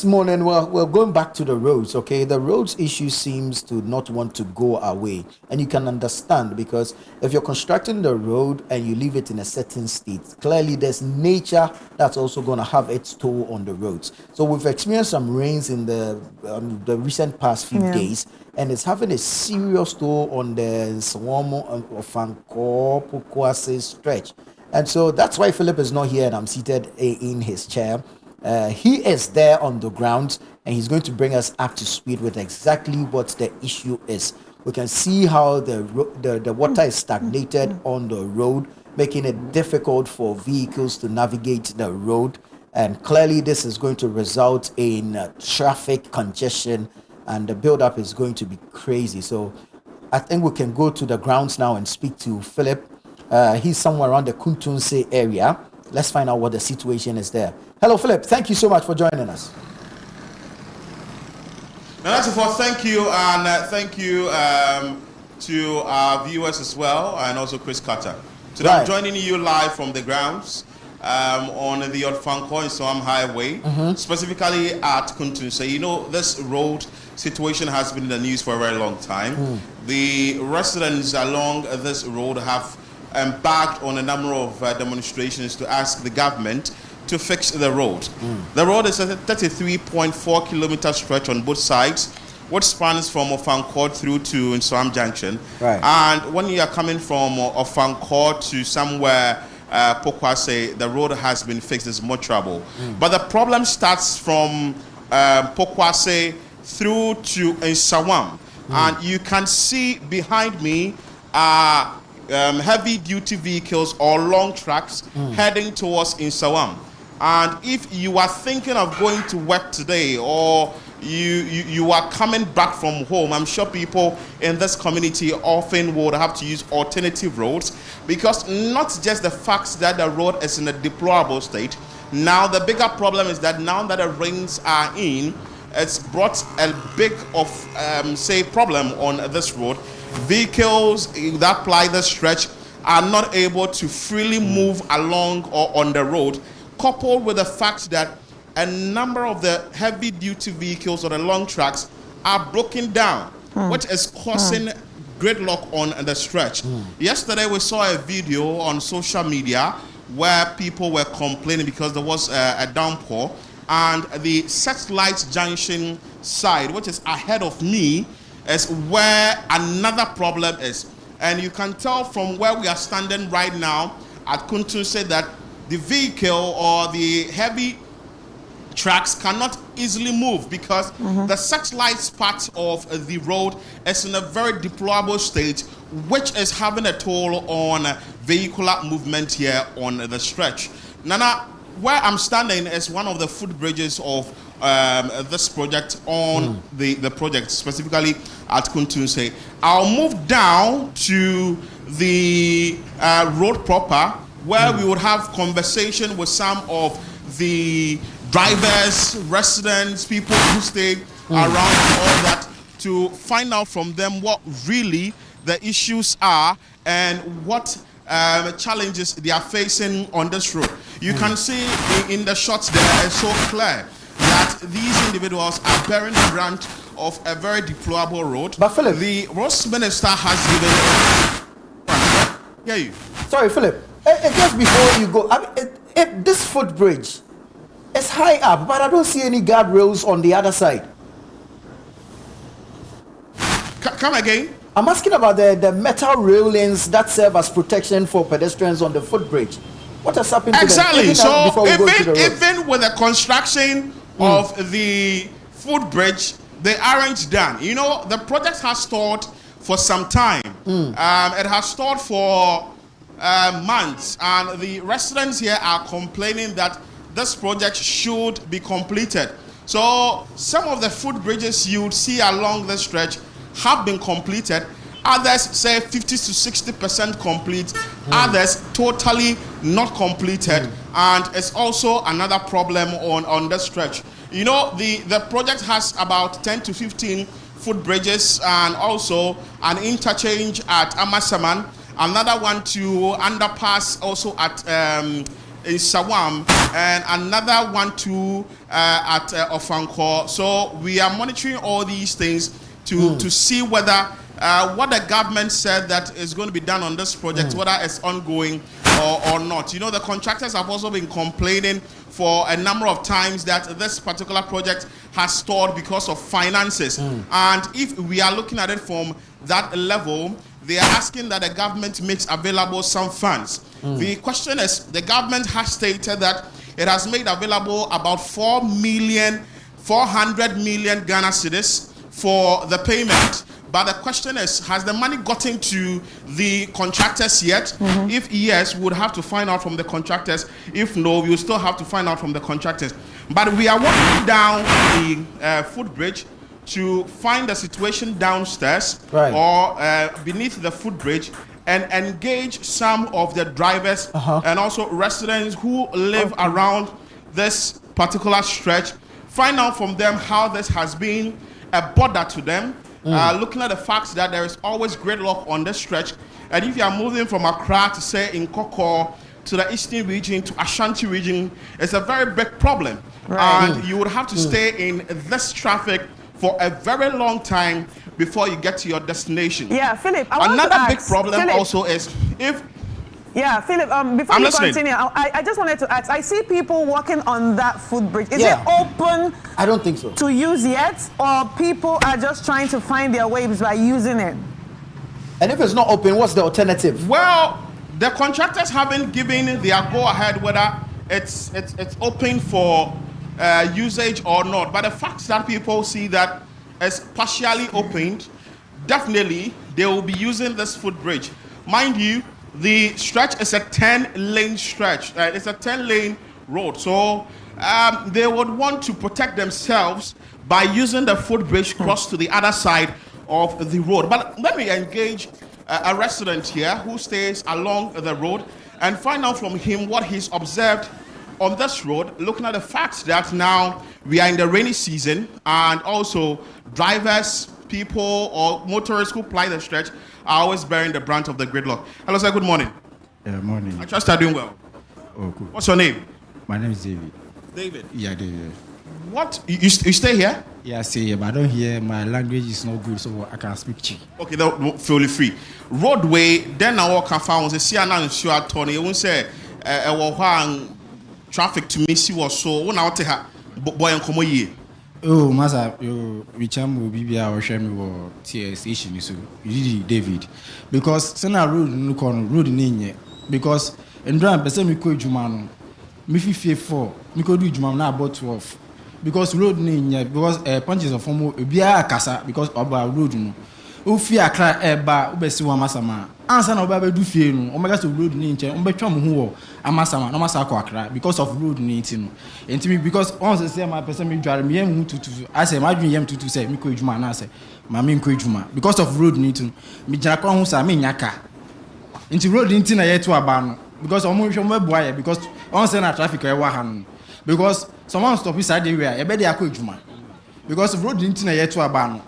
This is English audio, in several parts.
this morning, we're going back to the roads, okay? The roads issue seems to not want to go away. And you can understand, because if you're constructing the road and you leave it in a certain state, clearly there's nature that's also going to have its toll on the roads. So we've experienced some rains in the recent past few days, and it's having a serious toll on the Nsawam, Ofankor, Pokwase stretch. And so that's why Philip is not here and I'm seated in his chair. He is there on the ground and he's going to bring us up to speed with exactly what the issue is. We can see how the water is stagnated on the road, making it difficult for vehicles to navigate the road. And clearly this is going to result in traffic congestion, and the buildup is going to be crazy. So I think we can go to the grounds now and speak to Philip. He's somewhere around the Kuntunse area. Let's find out what the situation is there. Hello, Philip. Thank you so much for joining us. Thank you, and thank you to our viewers as well, and also Chris Carter. Today I'm joining you live from the grounds on the Ofankor Nsawam Highway, specifically at Kuntunse. You know, this road situation has been in the news for a very long time. The residents along this road have embarked on a number of demonstrations to ask the government to fix the road. The road is a 33.4 kilometer stretch on both sides, which spans from Ofankor through to Nsawam Junction. And when you are coming from Ofankor to somewhere Pokwase, the road has been fixed. There's more trouble. But the problem starts from Pokwase through to Nsawam. And you can see behind me heavy duty vehicles or long trucks heading towards Nsawam. And if you are thinking of going to work today, or you are coming back from home, I'm sure people in this community often would have to use alternative roads, because not just the fact that the road is in a deplorable state. Now the bigger problem is that now that the rains are in, it's brought a big problem on this road. Vehicles that ply the stretch are not able to freely move along or on the road, coupled with the fact that a number of the heavy duty vehicles or the long trucks are broken down, which is causing gridlock on the stretch. Yesterday we saw a video on social media where people were complaining because there was a downpour, and the Satellite Junction side, which is ahead of me, is where another problem is. And you can tell from where we are standing right now at Kuntunse that the vehicle or the heavy trucks cannot easily move, because the satellite part of the road is in a very deplorable state, which is having a toll on vehicular movement here on the stretch. Nana, where I'm standing is one of the footbridges of this project on the project, specifically at Kuntunse. I'll move down to the road proper, where we would have conversation with some of the drivers, residents, people who stay around all that, to find out from them what really the issues are and what challenges they are facing on this road. You can see in the shots there, it's so clear that these individuals are bearing the brunt of a very deplorable road. But Philip, the roads minister has given. Hear you. Sorry, Philip. Just before you go, I mean, this footbridge is high up, but I don't see any guardrails on the other side. Come again. I'm asking about the metal railings that serve as protection for pedestrians on the footbridge. What has happened to them? Exactly. So even with the construction of the footbridge, they aren't done. You know, the project has stalled for some time. It has stalled for months, and the residents here are complaining that this project should be completed. So some of the footbridges you would see along the stretch have been completed. Others say 50 to 60% complete. Others totally not completed. And it's also another problem on the stretch. You know, the project has about 10 to 15 footbridges, and also an interchange at Amasaman, another one to underpass also at in Nsawam, and another one too at Ofankor. So we are monitoring all these things to see whether what the government said that is going to be done on this project, whether it's ongoing or not. You know, the contractors have also been complaining for a number of times that this particular project has stalled because of finances. And if we are looking at it from that level, they are asking that the government makes available some funds. The question is, the government has stated that it has made available about 400 million Ghana cedis for the payment. But the question is, has the money gotten to the contractors yet? If yes, we would have to find out from the contractors. If no, we will still have to find out from the contractors. But we are walking down the footbridge to find the situation downstairs or beneath the footbridge and engage some of the drivers and also residents who live around this particular stretch. Find out from them how this has been a bother to them. Looking at the fact that there is always gridlock on this stretch, and if you are moving from Accra to say Nkokor to the eastern region to Ashanti region, it's a very big problem, and you would have to stay in this traffic for a very long time before you get to your destination. Yeah, Philip. Another big problem also is if. Yeah, Philip, before you continue, I just wanted to ask, I see people walking on that footbridge. Is it open? I don't think so. To use yet, or people are just trying to find their ways by using it? And if it's not open, what's the alternative? Well, the contractors haven't given their go-ahead whether it's open for usage or not. But the fact that people see that it's partially opened, definitely they will be using this footbridge. Mind you, the stretch is a 10-lane stretch. It's a 10-lane road. So they would want to protect themselves by using the footbridge cross to the other side of the road. But let me engage a resident here who stays along the road and find out from him what he's observed on this road, looking at the fact that now we are in the rainy season and also drivers, people or motorists who ply the stretch are always bearing the brunt of the gridlock. Hello, sir. Good morning. Yeah, morning. I trust you're doing well. Oh, cool. What's your name? My name is David. David. Yeah, David. What? You stay here? Yeah, I stay here, but I don't hear. My language is not good, so I can't speak Chi. Okay, feel free. Roadway. Then I walk around. Say, see, I'm not sure. Tony, you won't say, traffic to me. See what so. When I want to have boy and come here. Oh, Master, you will be our shame or TS issue. So you David, because Sena road no corner road in because and drive person me ko jumano me fear 4 me ko do jumano na about 12 because road in because punches of form obiara kasa because about road no o fi akra eba obesi wa masama ansa na oba be do fie no o mega so road ni nche o betwa mo ho wo amasama no masa akwa akra because of road ni ti no enti because once say my person me dware me yam tutu I say my dwen yam tutu say me ko ejuma na say ma me ko ejuma because of road ni ti no me jira kwa ho sa me nyaka enti road ni ti na ye to aba no because omo hwe mo boa ye because on say na traffic e wa ha no because someone stop inside the area e be dey akwa ejuma because of road ni ti na ye to aba no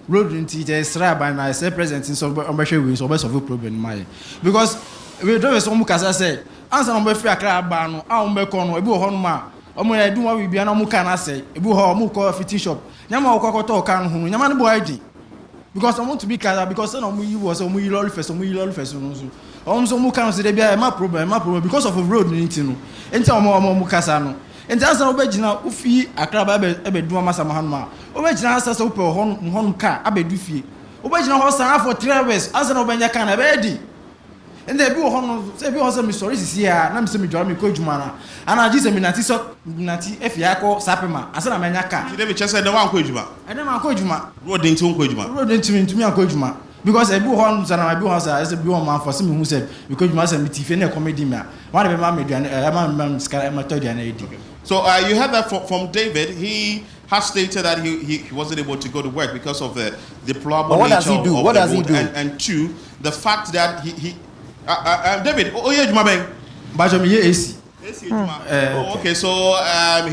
road into the Israel by now, say present in some wins or best of a problem, my because we drive some Mukasa say, answer number free a crab ban, our Becono, a boo honma, or when I do what we be an Omukana say, a boo muko fitting shop, Yama Kokoto can whom Yaman boy because I want to be Kaza because some of you was a muy lol fest, a muy lol fest, also Mukan say, there be my problem because of a road in Tino, and tell more Mukasano. And that's an original Ufi, a crab ever do a massa Mahanma. Original says open home car, Abe Dufi. Original horse for 3 hours, as an Obanya can have ready. And they do home, say, we also Miss Soris here, and I'm semi Johnny Kojumana. And I just a Nati Efiako, Sapema, as a Manaka. You never just said the one Kojuma. I don't know Kojuma. Road into Kojuma. Road into me, Kojuma. Because a blue horns and I do house as a blue man for someone who said, because you must meet a comedy man. One of them made an Sky Amateur and AD. So you heard that from David. He has stated that he wasn't able to go to work because of the deplorable what nature does he do? of What the does he road. do? And two, the fact that he David, oh yeah, Jumabeng. But I'm here AC. Okay, so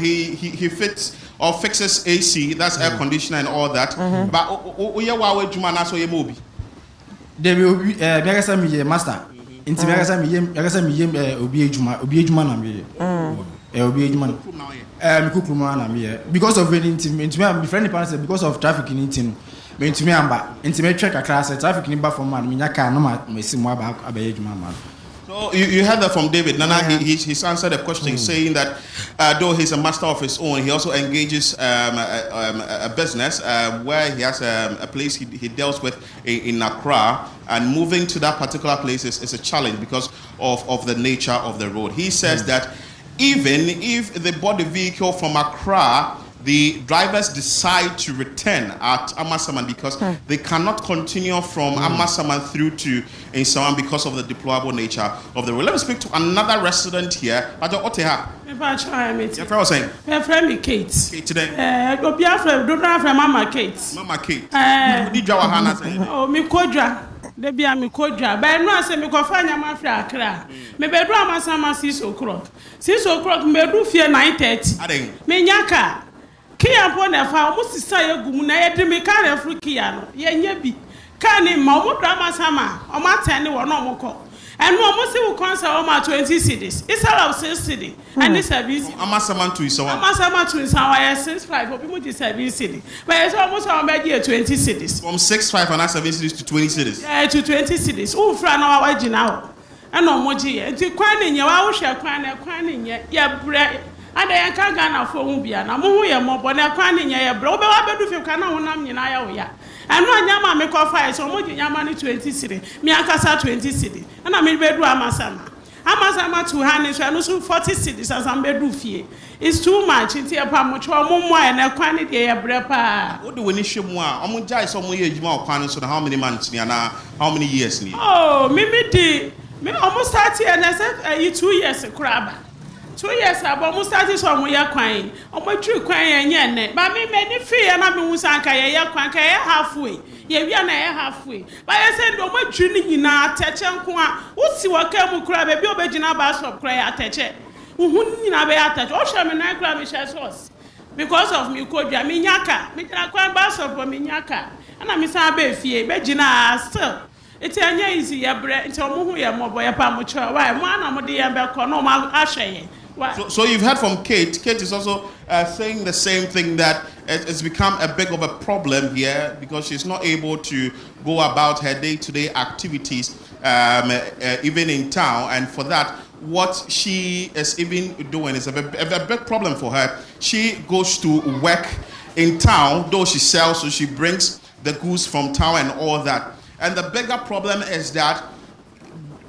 he fits or fixes AC, that's air conditioner and all that. But oh yeah, why Jumana so you mobi? They will be master. Inti me akasa me yem obi ejuma na me. Obi ejuma. Me kukruma na me. Because of anything, me friend parents because of traffic in anything. Me ntumi amba. Inti me check across traffic ni ba for man me nyaka no ma me simu aba abaye ejuma man. So you heard that from David. Nana, he's answered the question saying that though he's a master of his own, he also engages a business where he has a place he deals with in Accra, and moving to that particular place is a challenge because of the nature of the road. He says that even if they bought the vehicle from Accra, the drivers decide to return at Amasaman because they cannot continue from Amasaman through to Nsawam because of the deplorable nature of the road. Let me speak to another resident here. Your friend was saying? My friend me Kate. Kate today? Don't have Mama Kate. Mama Kate. Did you have saying? Oh, me kodra. They be a me kodra. But no, I say me kofanya mafia Accra. Me bedru Amasama 6 o'clock. 6 o'clock me do fear 9:30. Me nyaka. Kia pona fa almost say gumu na ye de me ka refru kia no ye nya bi ka ni ma mo drama sama o ma tane wo no mo ko and no mo se wo konsa o ma 20 cedis instead of 6 cedis and this service Amasaman to Nsawam. Amasaman to Nsawam 65 obi mo di 7 cedis but it's almost on be 20 cedis From 65 and 7 cedis to 20 cedis. To 20 cedis wo fra na wa gina ho and no mo gi e nti kwan ni nya wa wo hwe kwan ni nya ya bre ada yan ka Ghana fo hu bia na mo hu ye mo bo na kwan ni nya ye bro be wa bedu fe kwa na honam nyina ya wo ya anu anyama me ko fa so mo nyama ni 20 cedi me akasa 20 cedi na me bedu amasama to hani so anu so 40 cedi sasam bedu fie it's too much nti e pa mo cho mo mo e na kwan ni de ye bre pa What do we need shemu a omo jai so mo ye ejuma okwan so how many months ni na how many years ni? Oh me almost start here and I said 2 years kraba 2 years ago, almost started some way crying. Oh, my true crying, yen. But me many fear, and I mean, Sanka, halfway. Yeah, we are halfway. But I said, no more drinking in our touch and qua. What's your camel crab? A bill Begina bass of cry at touch it. Who in a bear touch? Oh, shall me not grab Michelle's horse. Because of me, could ya minyaka, make a crab bass of minyaka. And I'm Miss Abbey, Begina still. It's a easy, a bread until Muya Moboya Pamucha. Why, one of the Amber no Ashay. So you've heard from Kate. Kate is also saying the same thing, that it's become a big of a problem here because she's not able to go about her day-to-day activities even in town, and for that what she is even doing is a big problem for her. She goes to work in town, though she sells, so she brings the goods from town and all that. And the bigger problem is that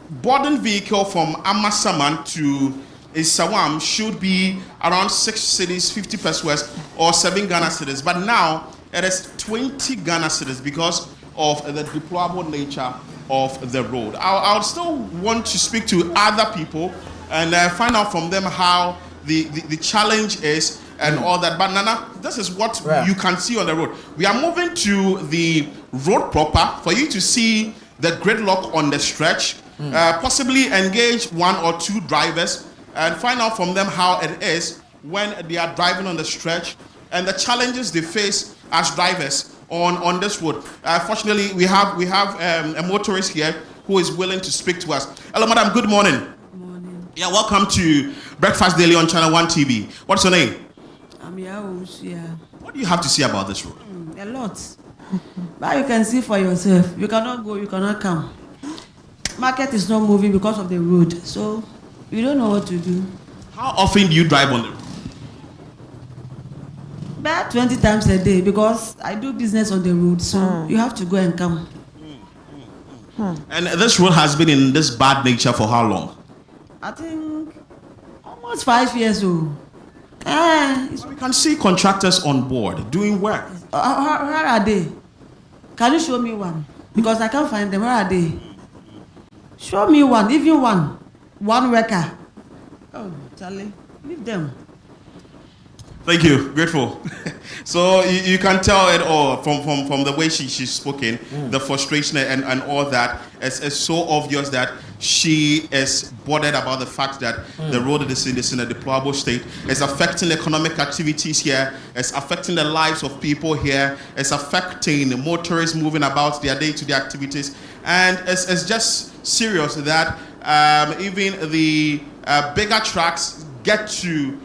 boarding vehicle from Amasaman to Nsawam should be around 6 cedis, 50 pesos, or 7 Ghana cedis. But now it is 20 Ghana cedis because of the deplorable nature of the road. I'll still want to speak to other people and find out from them how the challenge is and all that. But Nana, this is what you can see on the road. We are moving to the road proper for you to see the gridlock on the stretch, possibly engage 1 or 2 drivers and find out from them how it is when they are driving on the stretch and the challenges they face as drivers on this road. Fortunately, we have a motorist here who is willing to speak to us. Hello, madam. Good morning. Good morning. Yeah, welcome to Breakfast Daily on ChannelOne TV. What's your name? I'm Yahoo. Yeah. What do you have to say about this road? A lot. But you can see for yourself. You cannot go, you cannot come. Market is not moving because of the road. So you don't know what to do. How often do you drive on the road? About 20 times a day because I do business on the road. So you have to go and come. And this road has been in this bad nature for how long? I think almost 5 years old. We can see contractors on board doing work. Where are they? Can you show me one? Because I can't find them. Where are they? Show me one, even one. One worker. Oh, Charlie, leave them. Thank you, grateful. So you can tell it all from the way she's spoken, the frustration and all that. It's so obvious that she is bothered about the fact that the road is in a deplorable state. It's affecting economic activities here. It's affecting the lives of people here. It's affecting motorists moving about their day-to-day activities. And it's just serious that even the bigger trucks get to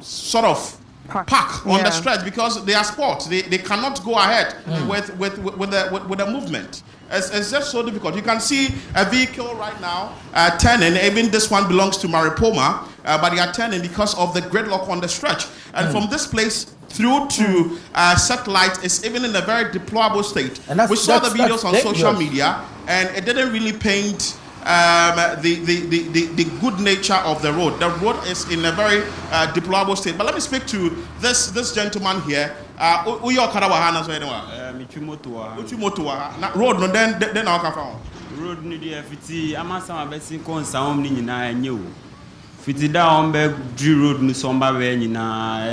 sort of park on the stretch because they are sports. They cannot go ahead with the movement. It's just so difficult. You can see a vehicle right now turning. Even this one belongs to Maripoma, but they are turning because of the gridlock on the stretch. And from this place through to Satellite is even in a very deplorable state. And we saw the videos on social media, and it didn't really paint the good nature of the road. The road is in a very deplorable state. But let me speak to this gentleman here. Road no then our kafa. Road ni dia fiti amasama besi ko Nsawam ni nyina enye o. Fiti da on be dri road ni somba we nyina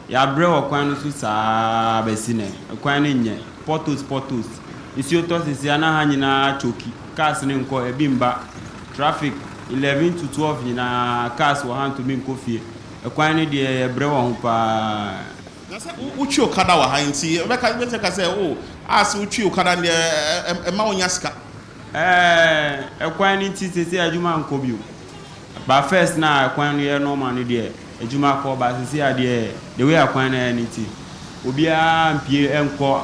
ya bre okwan no so sa besi ne. Okwan ni nye portos. Isi oto sisi ana ha nyina choki. Cars ni nko ebi mba. Traffic 11 to 12 nyina cars wo han to mi nko fie. Okwan ni dia bre wo ho pa. Uchi okada wa hanti beka ka say oh as uchi okada ne e ma onya sika ekwan ni titete adwuma nko bio ba first na ekwan no normal ni de adwuma ko ba sisi ade the way ekwan na ni ti obi a mpie enko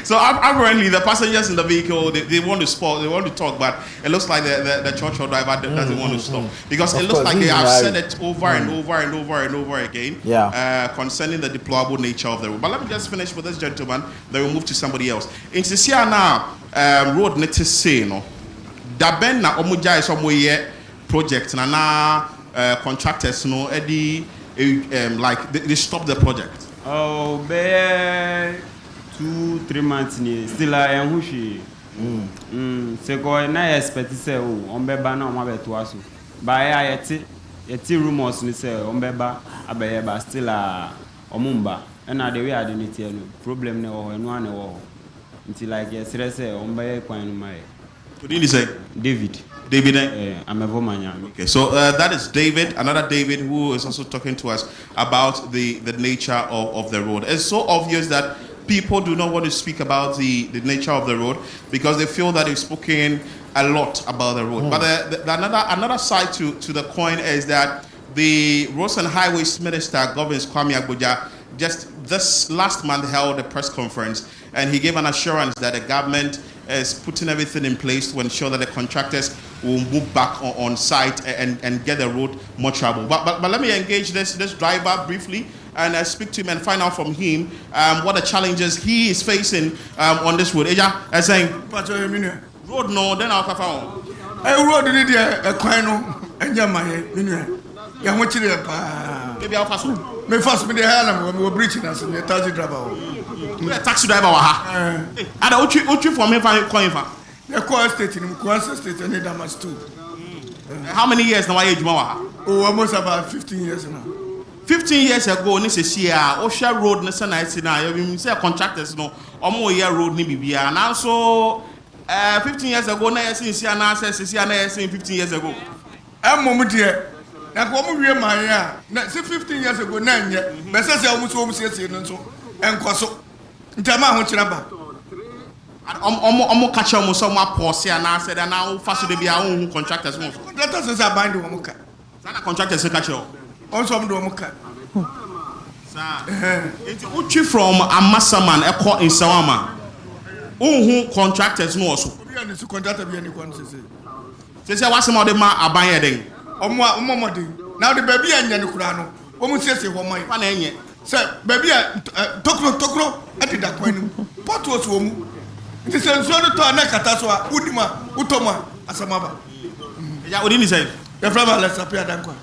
So apparently the passengers in the vehicle they want to spot, they want to talk, but it looks like the church driver doesn't want to stop because it looks like they have said it over and over again concerning the deplorable nature of the road. But let me just finish with this gentleman, then we'll move to somebody else. In Sisiana road nete say no daben na omuja is omoye project na contractors no edi like they stop the project. Oh, be 2-3 months ni still I am hushi. Se ko na expect say o on be ba na o ma be to aso. Ba ya yeti rumors ni say on be ba abeye ba still a omumba. Na the way I dey tie no problem na wo enu ane wo. Until like yesterday say on be kwan no mai. What did he say? David. I'm a woman. Okay, so that is David, another David who is also talking to us about the nature of the road. It's so obvious that people do not want to speak about the nature of the road because they feel that they've spoken a lot about the road. But another side to the coin is that the Roads and Highways Minister, Governor Kwame Agboja, just this last month held a press conference and he gave an assurance that the government is putting everything in place to ensure that the contractors will move back on site and get the road more travel. But let me engage this driver briefly and speak to him and find out from him what the challenges he is facing on this road. Eja, saying road no, then I'll come. Road need a quino and Yamaye. Yamuchi pa. Maybe I'll pass. Me first me the hell when we were breaching us in the taxi driver. Taxi driver wa. Ada uchi for me find coin fa. The core state in Kwasa state and Damas too. How many years now are you wa? Oh, almost about 15 years now. 15 years ago ni se here Osha road na sana isi na you say contractors no omo year road ni bibia na so 15 years ago na yes in na say na yes 15 years ago. Mom dear. Na ko mu wie man ya na 15 years ago na nye be say say omu sie no so enkoso ntama ho kira ba omo catch omo so ma pause na say that na fa so de bia hu contractors mo contractors say bind omo ka sana contractors say catch on some do omo ka sa it uchi from Amasaman ekọ Nsawam hu contractors no so obi an su contractor bi ani kon say wasema de ma aban ye den omomodi now the baby anya no kura no omu sese ho man fa na enye say baby tokro atida kwanu potu osu omu nti se nso no to na kata so a udima utoma asamaba ya odini say the from Alex Apia Dankwa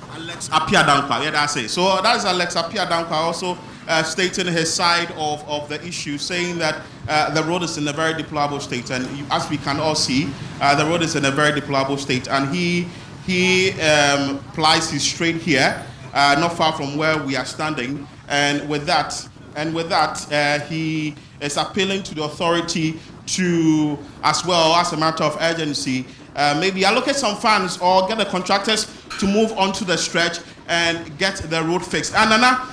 yeah, that's it. So that is Alex Apia Dankwa also stating his side of the issue, saying that the road is in a very deplorable state, and as we can all see, the road is in a very deplorable state, and he plies his trade here, not far from where we are standing, and with that, he is appealing to the authority to, as well as a matter of urgency, maybe allocate some funds or get the contractors to move onto the stretch and get the road fixed. And Nana,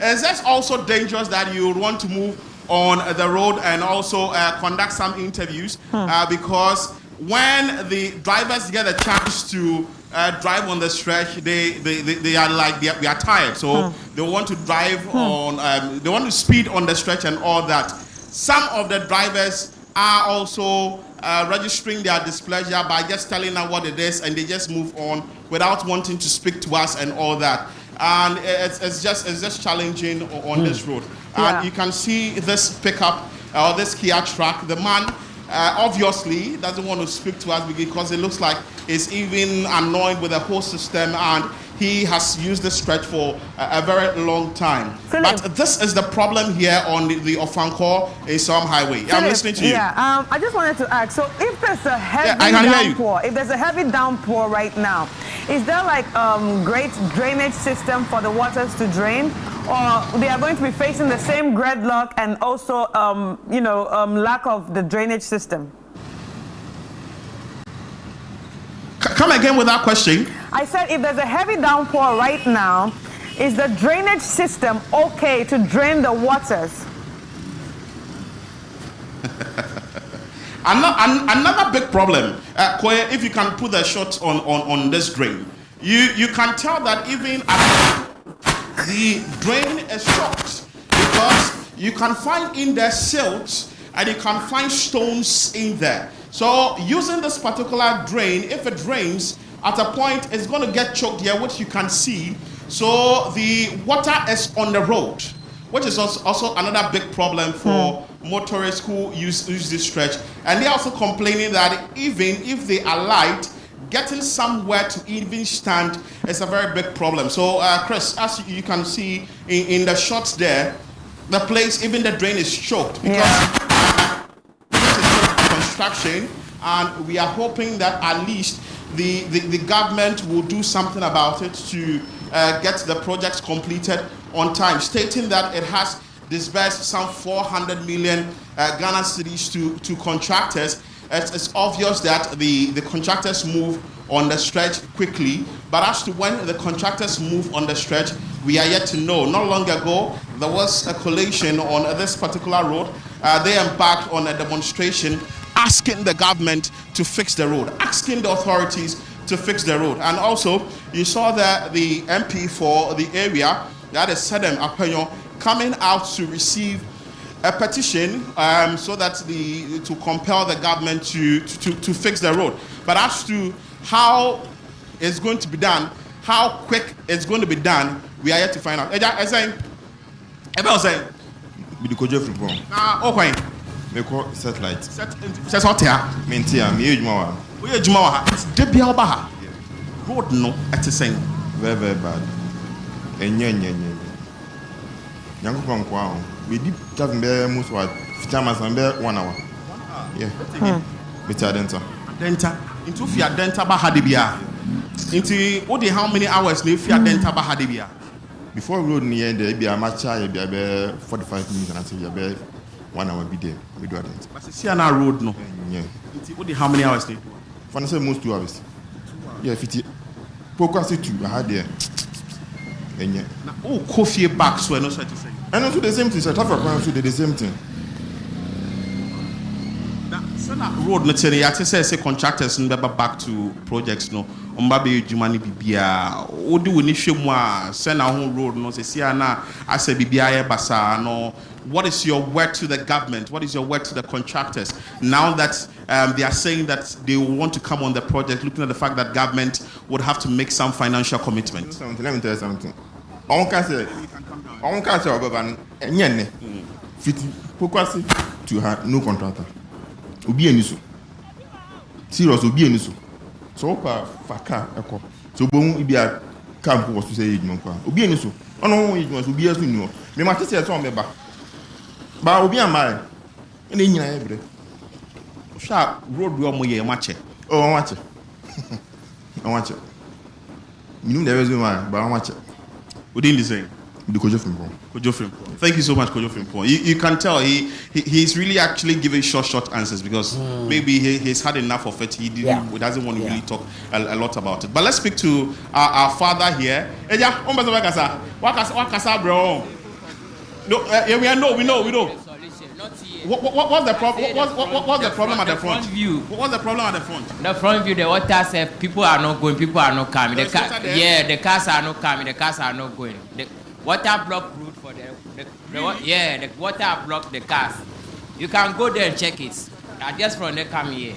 Is that also dangerous that you would want to move on the road and also conduct some interviews because when the drivers get a chance to drive on the stretch, they are like they are tired, so they want to drive on. They want to speed on the stretch and all that. Some of the drivers are also registering their displeasure by just telling us what it is, and they just move on without wanting to speak to us and all that. And it's just challenging on this road. And you can see this pickup or this Kia truck. The man obviously doesn't want to speak to us because it looks like he's even annoyed with the whole system, and he has used this stretch for a very long time. Philip, but this is the problem here on the Ofankor Nsawam highway. Philip, I'm listening to you. Yeah, I just wanted to ask, so if there's a heavy downpour right now, is there like great drainage system for the waters to drain, or they are going to be facing the same gridlock and also lack of the drainage system? Come again with that question. I said if there's a heavy downpour right now, is the drainage system okay to drain the waters? Another big problem, Koye, if you can put the shots on this drain, you can tell that even the drain is short because you can find in there silt and you can find stones in there. So using this particular drain, if it drains, at a point it's going to get choked here, which you can see. So the water is on the road, which is also another big problem for motorists who use this stretch. And they're also complaining that even if they are light, getting somewhere to even stand is a very big problem. So Chris, as you can see in the shots there, the place, even the drain is choked because construction, and we are hoping that at least the government will do something about it to get the projects completed on time, stating that it has disbursed some 400 million Ghana cedis to contractors. It's obvious that the contractors move on the stretch quickly, but as to when the contractors move on the stretch, we are yet to know. Not long ago, there was a collation on this particular road. They embarked on a demonstration asking the government to fix the road, asking the authorities to fix the road. And also, you saw that the MP for the area, that is Sedem Apenyo, coming out to receive a petition so that to compel the government to fix the road. But as to how it's going to be done, how quick it's going to be done, we are yet to find out. Meko satellite. Set out here. Mentia, me ejuma. We ejuma. It's Debia Baha. Road no at the same. Very, very bad. Enye. Yango kwa kwao. We deep talking be most what fitama sambe 1 hour. Yeah. Beta denta. Into Fia Denta Baha Debia. Into what how many hours live Fia Denta Baha Debia? Before road near there be a match be 45 minutes and until be 1 hour be there. We do that. But see on our road no. Yeah. What how many hours they? For say most 2 hours. Yeah, 50. Poker say 2 I had there. Enye. Na coffee back so no so to say. And also the same thing, so traffic crime so the same thing. Na road no tell you say contractors no be back to projects no. Omba be jumani bibia. Odi we ni hwemu a say na ho road no say sia na asa bibia ye basa no. What is your word to the government? What is your word to the contractors? Now that they are saying that they want to come on the project, looking at the fact that government would have to make some financial commitment. Let me tell you something. On can say Obaban Nyene. Fiti Pokwasi to have no contractor. Ubi enisu. Serious ubi enisu. So faka eko. So bon ibia camp was to say ejuma kwa. Ubi enisu. Ono ejuma ubi esu ni o. Me ma tese so meba. Ba obi amare. Ene nyina ebre. Sha road we omo ye mache. Oh mache. Mache. Minimum the reason why ba mache. Within the same. The Kojo Frimpong. Kojo Frimpong. Thank you so much, Kojo Frimpong. You can tell he's really actually giving short answers because maybe he's had enough of it. He doesn't want to really talk a lot about it. But let's speak to our father here. No, we know. What's the problem? What's the problem at the front? What's the problem at the front? The front view, the water said people are not going, people are not coming. The cars are not coming, the cars are not going. The water block route for the water block the cars. You can go there and check it. Just from there come here.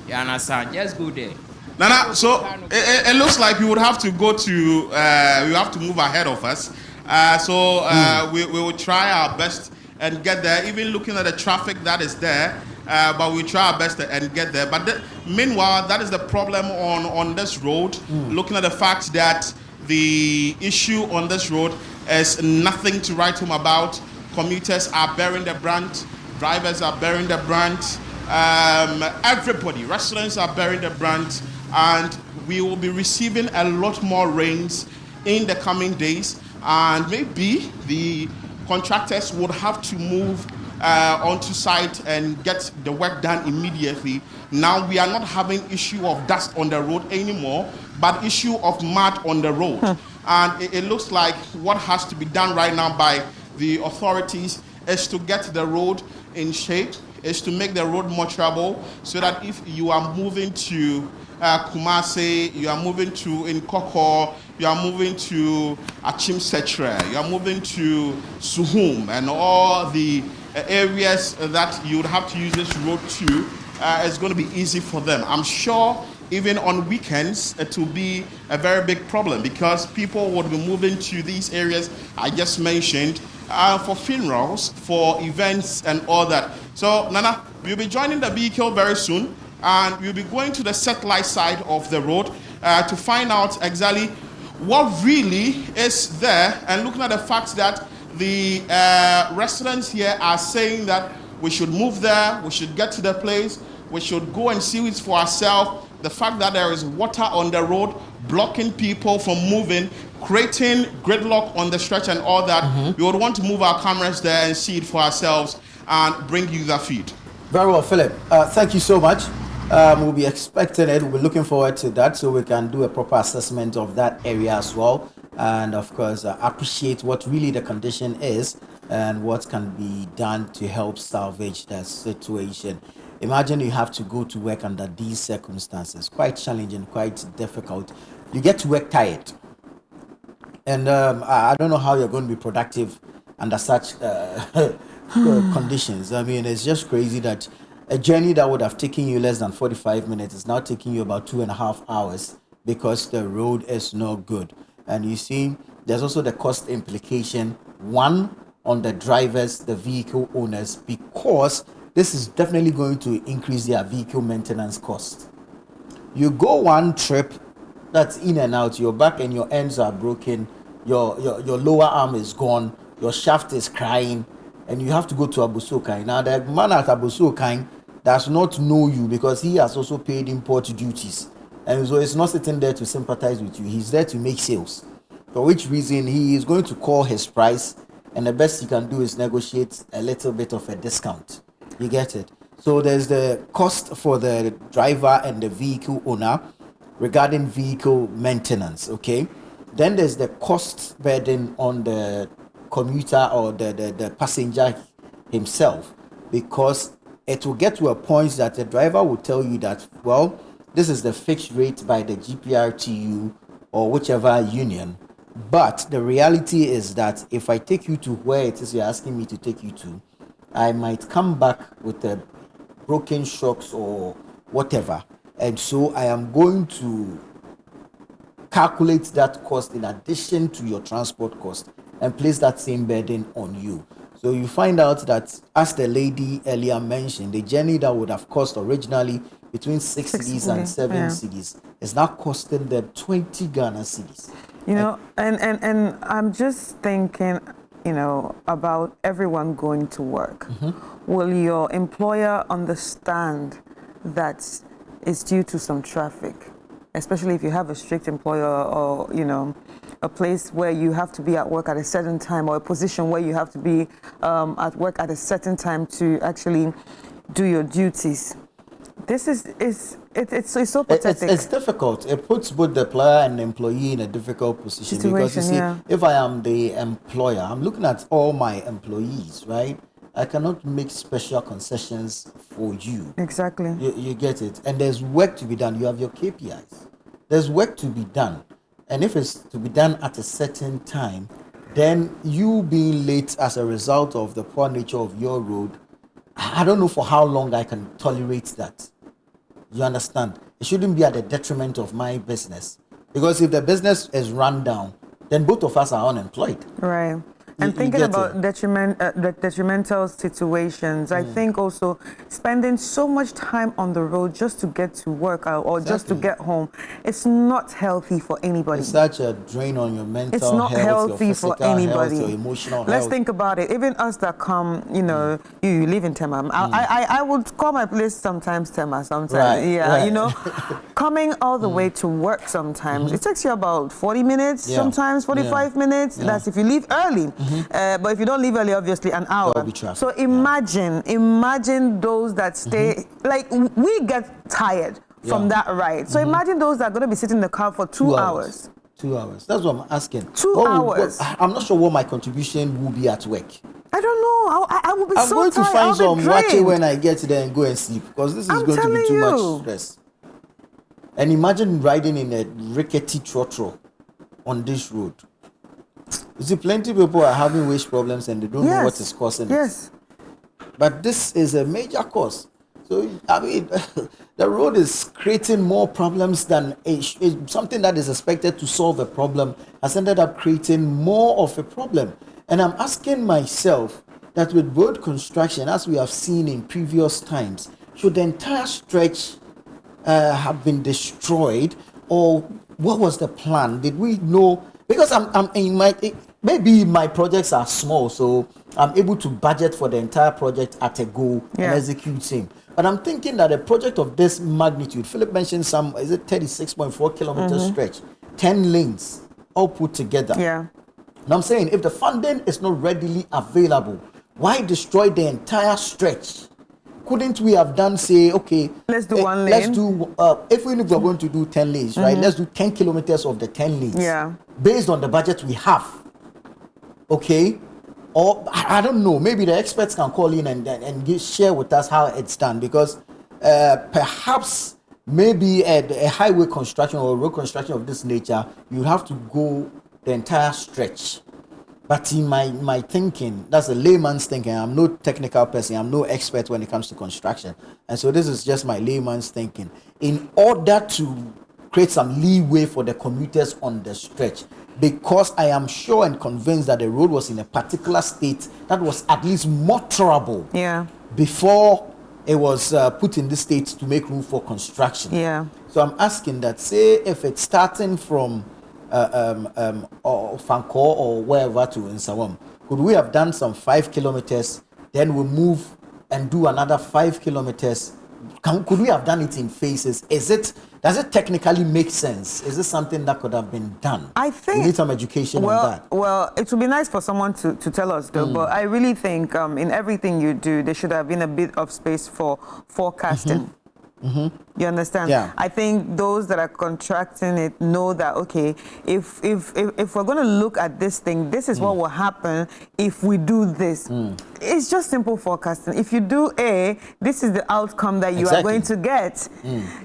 You understand? Just go there. Nana, so it looks like we would have to go to. We have to move ahead of us. We will try our best and get there, even looking at the traffic that is there, but we try our best and get there. But meanwhile, that is the problem on this road, looking at the fact that the issue on this road is nothing to write home about. Commuters are bearing the brunt, drivers are bearing the brunt, everybody, residents are bearing the brunt, and we will be receiving a lot more rains in the coming days, and maybe the contractors would have to move onto site and get the work done immediately. Now we are not having issue of dust on the road anymore, but issue of mud on the road. And it looks like what has to be done right now by the authorities is to get the road in shape, is to make the road more travel, so that if you are moving to Kumasi, you are moving to Nkoko, you are moving to Achim Setre, you are moving to Suhum, and all the areas that you would have to use this road to, it's going to be easy for them. I'm sure even on weekends it will be a very big problem because people would be moving to these areas I just mentioned for funerals, for events and all that. So Nana, we'll be joining the vehicle very soon, and we'll be going to the satellite side of the road to find out exactly what really is there, and looking at the fact that the residents here are saying that we should move there, we should get to the place, we should go and see it for ourselves. The fact that there is water on the road blocking people from moving, creating gridlock on the stretch and all that, we would want to move our cameras there and see it for ourselves and bring you that feed. Very well, Philip. Thank you so much. We'll be expecting it. We'll be looking forward to that so we can do a proper assessment of that area as well. And of course, appreciate what really the condition is and what can be done to help salvage that situation. Imagine you have to go to work under these circumstances. Quite challenging, quite difficult. You get to work tired. And I don't know how you're going to be productive under such conditions. I mean, it's just crazy that a journey that would have taken you less than 45 minutes is now taking you about 2.5 hours because the road is not good. And you see, there's also the cost implication, one, on the drivers, the vehicle owners, because this is definitely going to increase their vehicle maintenance cost. You go one trip, that's in and out, your back and your ends are broken, your lower arm is gone, your shaft is crying, and you have to go to Abusokai. Now, the man at Abusokai does not know you because he has also paid import duties. And so it's not sitting there to sympathize with you. He's there to make sales. For which reason he is going to call his price, and the best he can do is negotiate a little bit of a discount. You get it? So there's the cost for the driver and the vehicle owner regarding vehicle maintenance, okay? Then there's the cost burden on the commuter or the passenger himself, because it will get to a point that the driver will tell you that, well, this is the fixed rate by the GPRTU or whichever union. But the reality is that if I take you to where it is you're asking me to take you to, I might come back with a broken shocks or whatever. And so I am going to calculate that cost in addition to your transport cost and place that same burden on you. So you find out that, as the lady earlier mentioned, the journey that would have cost originally between 6 cedis and 7 cedis is now costing them 20 Ghana cedis. You know, and I'm just thinking, you know, about everyone going to work. Will your employer understand that it's due to some traffic, especially if you have a strict employer or, you know, a place where you have to be at work at a certain time, or a position where you have to be at work at a certain time to actually do your duties. This is so pathetic. It's difficult. It puts both the employer and the employee in a difficult position, because you see, if I am the employer, I'm looking at all my employees, right? I cannot make special concessions for you. Exactly. You get it. And there's work to be done. You have your KPIs. There's work to be done. And if it's to be done at a certain time, then you being late as a result of the poor nature of your road, I don't know for how long I can tolerate that. You understand? It shouldn't be at the detriment of my business. Because if the business is run down, then both of us are unemployed. Right. And thinking about detrimental situations, I think also spending so much time on the road just to get to work or just to get home, it's not healthy for anybody. It's such a drain on your mental It's not health, healthy your for physical anybody. health, your emotional health. Let's think about it. Even us that come, you live in Tema. I would call my place sometimes Tema, sometimes. Right. Coming all the way to work sometimes, it takes you about 40 minutes, sometimes 45 minutes. That's if you leave early. But if you don't leave early, obviously an hour. So imagine those that stay, like we get tired from that ride. So imagine those that are going to be sitting in the car for 2 hours. 2 hours. That's what I'm asking. 2 hours. I'm not sure what my contribution will be at work. I don't know. I will be I'm so going to tired. find some watching when I get there and go and sleep, because this is going to be too much stress. And imagine riding in a rickety trotro on this road. You see, plenty of people are having waist problems and they don't know what is causing it. But this is a major cause. So, I mean, the road is creating more problems than something that is expected to solve a problem has ended up creating more of a problem. And I'm asking myself that with road construction, as we have seen in previous times, should the entire stretch have been destroyed, or what was the plan? Did we know? Because I'm in maybe my projects are small, so I'm able to budget for the entire project at a go and execute same. But I'm thinking that a project of this magnitude, Philip mentioned some, is it 36.4 kilometer stretch, 10 lanes, all put together. Yeah. And I'm saying, if the funding is not readily available, why destroy the entire stretch? Couldn't we have done, say, okay, let's do 1 lane. Let's do, if we're going to do 10 lanes, right? Let's do 10 kilometers of the 10 lanes. Yeah. Based on the budget we have. Okay? Or, I don't know, maybe the experts can call in and share with us how it's done. Because perhaps, maybe a highway construction or road construction of this nature, you have to go the entire stretch. But in my thinking, that's a layman's thinking. I'm no technical person. I'm no expert when it comes to construction. And so this is just my layman's thinking. In order to create some leeway for the commuters on the stretch, because I am sure and convinced that the road was in a particular state that was at least motorable before it was put in this state to make room for construction. So I'm asking that, say, if it's starting from Ofankor or wherever to Nsawam, could we have done some 5 kilometers, then we move and do another 5 kilometers? Could we have done it in phases? Does it technically make sense? Is this something that could have been done? I think we need some education on that. Well, it would be nice for someone to tell us though, but I really think in everything you do, there should have been a bit of space for forecasting. You understand? I think those that are contracting it know that, okay, if we're going to look at this thing, this is what will happen if we do this. It's just simple forecasting. If you do A, this is the outcome that you are going to get.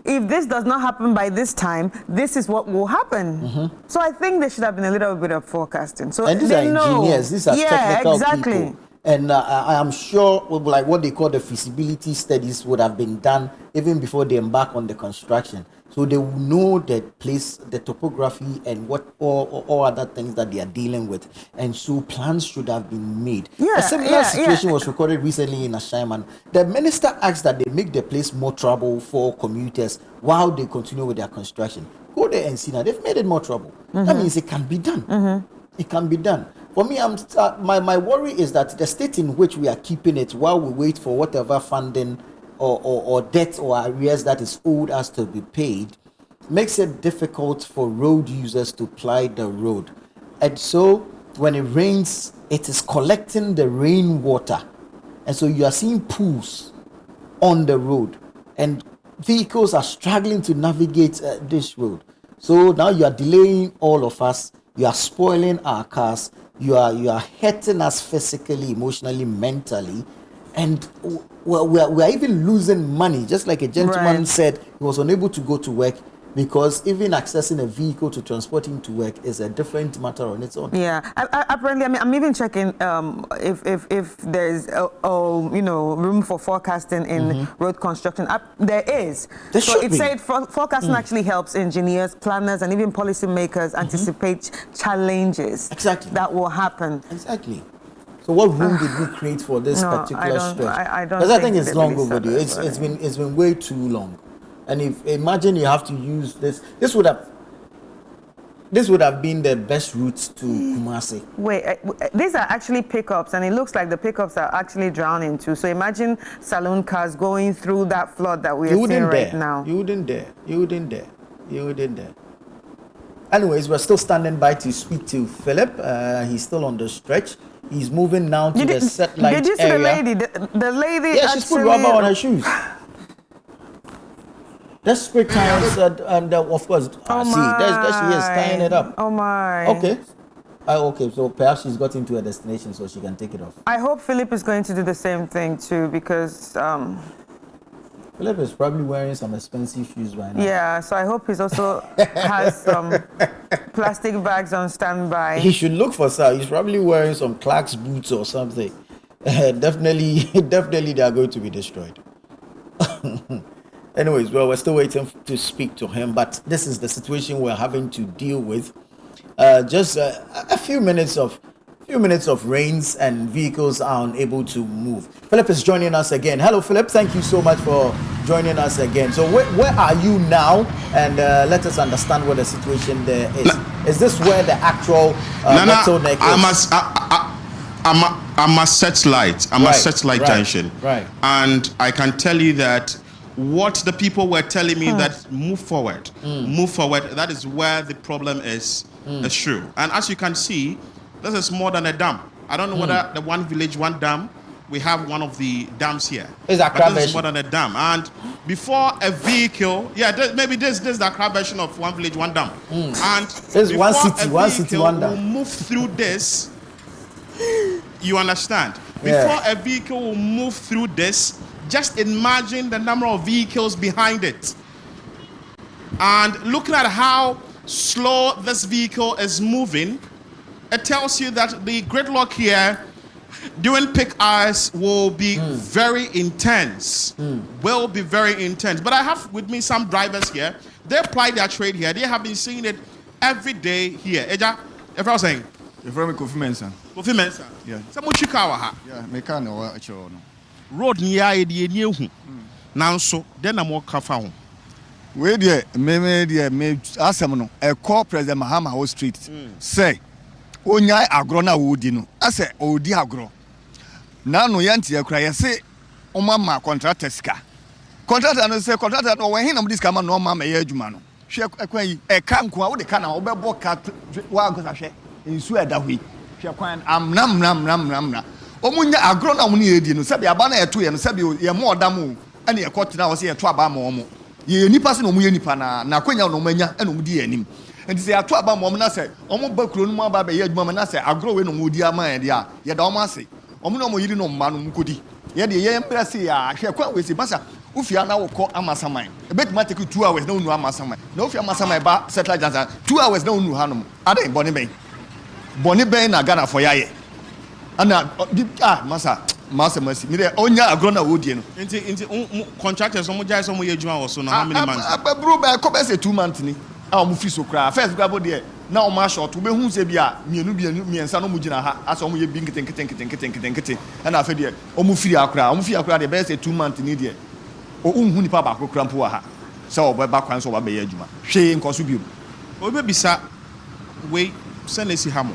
If this does not happen by this time, this is what will happen. So I think there should have been a little bit of forecasting. So and these are engineers, these are technical people. And I am sure, like what they call the feasibility studies would have been done even before they embark on the construction. So they will know the place, the topography, and what all other things that they are dealing with. And so plans should have been made. A similar situation was recorded recently in Nsawam. The minister asked that they make the place more trouble for commuters while they continue with their construction. Go there and see now. They've made it more trouble. That means it can be done. It can be done. For me, my worry is that the state in which we are keeping it while we wait for whatever funding or debt or arrears that is owed us to be paid makes it difficult for road users to ply the road. And so when it rains, it is collecting the rainwater. And so you are seeing pools on the road, and vehicles are struggling to navigate this road. So now you are delaying all of us. You are spoiling our cars. You are hurting us physically, emotionally, mentally, and we are even losing money. Just like a gentleman said, he was unable to go to work because even accessing a vehicle to transport him to work is a different matter on its own. Yeah, apparently, I mean, I'm even checking if there's room for forecasting in road construction. There is. There so should it be. said forecasting actually helps engineers, planners, and even policymakers anticipate challenges that will happen. Exactly. So what room did we create for this particular stretch? I don't. Because I think it's long overdue. It's been way too long. And if imagine you have to use this would have been the best route to Kumasi. Wait, these are actually pickups, and it looks like the pickups are actually drowning too. So imagine saloon cars going through that flood that we are seeing right now. You wouldn't dare. Anyways, we're still standing by to speak to Philip. He's still on the stretch. He's moving now to the satellite area. Did you see the lady? The lady. Yeah, she's put rubber on her shoes. Desperate times, and of course, there she is tying it up. Oh my. Okay. Okay, so perhaps she's got into a destination so she can take it off. I hope Philip is going to do the same thing too, because Philip is probably wearing some expensive shoes right now. Yeah, so I hope he's also has some plastic bags on standby. He should look for some. He's probably wearing some Clark's boots or something. Definitely they are going to be destroyed. Anyways, well, we're still waiting to speak to him, but this is the situation we're having to deal with. Just a few minutes of rains and vehicles are unable to move. Philip is joining us again. Hello, Philip. Thank you so much for joining us again. So where are you now? And let us understand what the situation there is. Is this where the actual bottleneck is? I'm a satellite. I'm a satellite junction. Right. And I can tell you that what the people were telling me that move forward. That is where the problem is true. And as you can see, this is more than a dam. I don't know whether the one village, one dam. We have one of the dams here. Is that but this is more than a dam. And before a vehicle, maybe this is the Accra version of one village, one dam. And there's one city, one dam. Will move through this. You understand? Before a vehicle will move through this, just imagine the number of vehicles behind it. And looking at how slow this vehicle is moving, it tells you that the gridlock here during peak hours will be very intense. Will be very intense. But I have with me some drivers here. They apply their trade here. They have been seeing it every day here. Eja, if I was saying, you're from Kofi Mensah. Kofi Mensah. Yeah. Someone chikawa ha. Yeah, mekano wa acho no. Road near the new now so then I'm more careful. We dear me asem no e call President Mahama Ho Street say onya agro na wodi no ase odi agro na no yanti akura ye se o mama contractor ska contractor no say contractor no when him this kama no mama ye adwuma no hwe akwan yi e ka nko a wo de ka na wo bebo ka wa agosa hwe nsu eda hwe hwe kwan am nam omunya agro na woni edi no sabi aba na eto ye no sabi ye mo odam ene ye kotena wo se ye to aba ma omo ye nipa se no mu ye nipa na kwanya no manya ene omu di ye nim enti se ato aba ma omo na se omo ba kuro no mu aba ba ye adwuma na se agro we no mu di ama ye dia ye da omo ase omo no mo yiri no mma no mu kodi ye de ye mbra se ya hwe kwa we se basa ufia na wo ko amasaman e betima take 2 hours na unu amasaman na ufia amasaman ba settle jansa 2 hours na unu hanom ade boni ben na Ghana for yaye ana masa masi me de onya agro na wodie no nti contractors so mo jai so mo ye adwuma wo so na how many months bro ba ko be say 2 months ni a mo fi so kra first grabo de na o ma short we hu se bia miensa no mo gina ha asa o mo ye bi nkete ana afa de o mo firi akra de be say 2 months ni de o hu nipa ba akra mpo ha se o ba kwan so ba be ye adwuma hwe nkoso bi o be bisa we senesi hamo